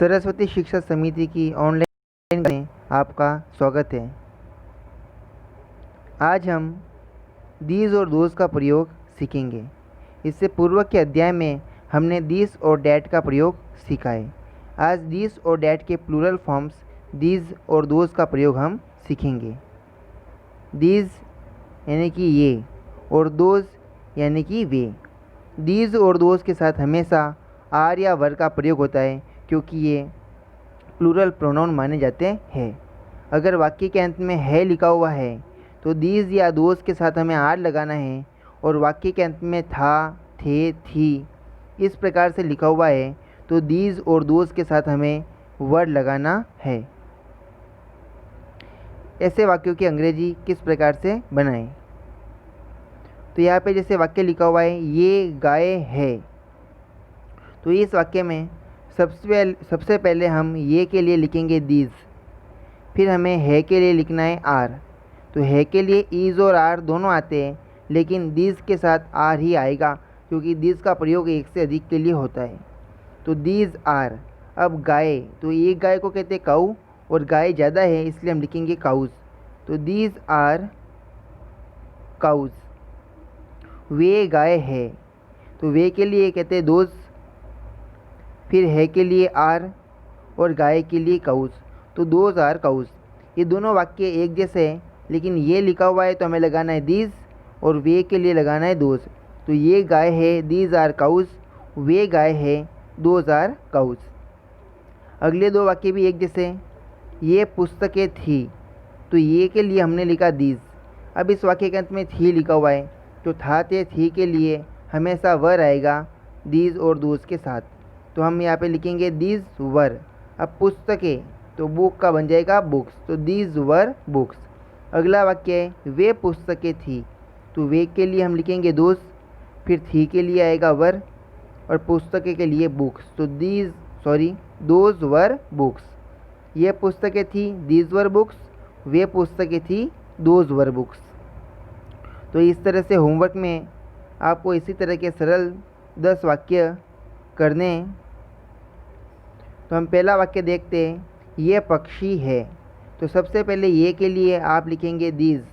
सरस्वती शिक्षा समिति की ऑनलाइन में आपका स्वागत है। आज हम दीज और दोज का प्रयोग सीखेंगे। इससे पूर्व के अध्याय में हमने दीज और डैट का प्रयोग सीखा है। आज दीज और डैट के प्लूरल फॉर्म्स दीज और दोज का प्रयोग हम सीखेंगे। दीज यानी कि ये और दोज यानी कि वे। दीज और दोज के साथ हमेशा आर या वर का प्रयोग होता है क्योंकि ये प्लूरल प्रोनाउन माने जाते हैं। अगर वाक्य के अंत में है लिखा हुआ है तो दीज या दोज के साथ हमें आर लगाना है, और वाक्य के अंत में था, थे, थी इस प्रकार से लिखा हुआ है तो दीज और दोज के साथ हमें वर लगाना है। ऐसे वाक्यों की अंग्रेजी किस प्रकार से बनाएं? तो यहाँ पे जैसे वाक्य लिखा हुआ है ये गाय है, तो इस वाक्य में सबसे पहले हम ये के लिए लिखेंगे दीज, फिर हमें है के लिए लिखना है आर। तो है के लिए ईज और आर दोनों आते हैं, लेकिन दीज के साथ आर ही आएगा क्योंकि दीज का प्रयोग एक से अधिक के लिए होता है। तो दीज आर। अब गाय, तो एक गाय को कहते हैं काऊ, और गाय ज़्यादा है इसलिए हम लिखेंगे काउज। तो दीज आर काउज। वे गाय है, तो वे के लिए कहते हैं दोज, फिर है के लिए आर और गाय के लिए काउज। तो दोज आर काउज। ये दोनों वाक्य एक जैसे हैं, लेकिन ये लिखा हुआ है तो हमें लगाना है दीज, और वे के लिए लगाना है दोज। तो ये गाय है, दीज आर काउज। वे गाय है, दोज आर काउज। अगले दो वाक्य भी एक जैसे हैं। ये पुस्तकें थी, तो ये के लिए हमने लिखा दीज। अब इस वाक्य के अंत में थी लिखा हुआ है, तो था, थे, थी के लिए हमेशा वर आएगा दीज और दोज के साथ। तो हम यहाँ पे लिखेंगे दीज वर। अब पुस्तकें, तो बुक का बन जाएगा बुक्स, तो दीज वर बुक्स। अगला वाक्य है वे पुस्तकें थी, तो वे के लिए हम लिखेंगे दोज, फिर थी के लिए आएगा वर, और पुस्तकें के लिए बुक्स, तो दोज वर बुक्स। ये पुस्तकें थी, दीज वर बुक्स। वे पुस्तकें थी, दोज वर बुक्स। तो इस तरह से होमवर्क में आपको इसी तरह के सरल 10 वाक्य करने हैं। तो हम पहला वाक्य देखते हैं। ये पक्षी है, तो सबसे पहले ये के लिए आप लिखेंगे दीज,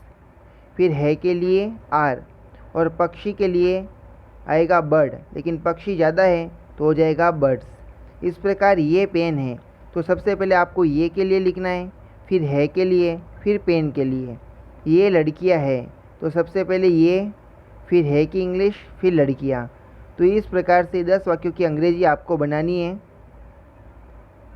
फिर है के लिए आर, और पक्षी के लिए आएगा बर्ड, लेकिन पक्षी ज़्यादा है तो हो जाएगा बर्ड्स। इस प्रकार ये पेन है, तो सबसे पहले आपको ये के लिए लिखना है, फिर है के लिए, फिर पेन के लिए। ये लड़कियां है, तो सबसे पहले ये, फिर है की इंग्लिश, फिर लड़कियां। तो इस प्रकार से 10 वाक्यों की अंग्रेजी आपको बनानी है,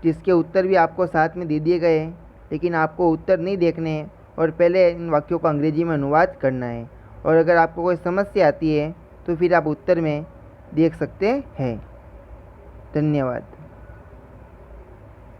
जिसके उत्तर भी आपको साथ में दे दिए गए हैं, लेकिन आपको उत्तर नहीं देखने हैं और पहले इन वाक्यों को अंग्रेजी में अनुवाद करना है। और अगर आपको कोई समस्या आती है तो फिर आप उत्तर में देख सकते हैं। धन्यवाद।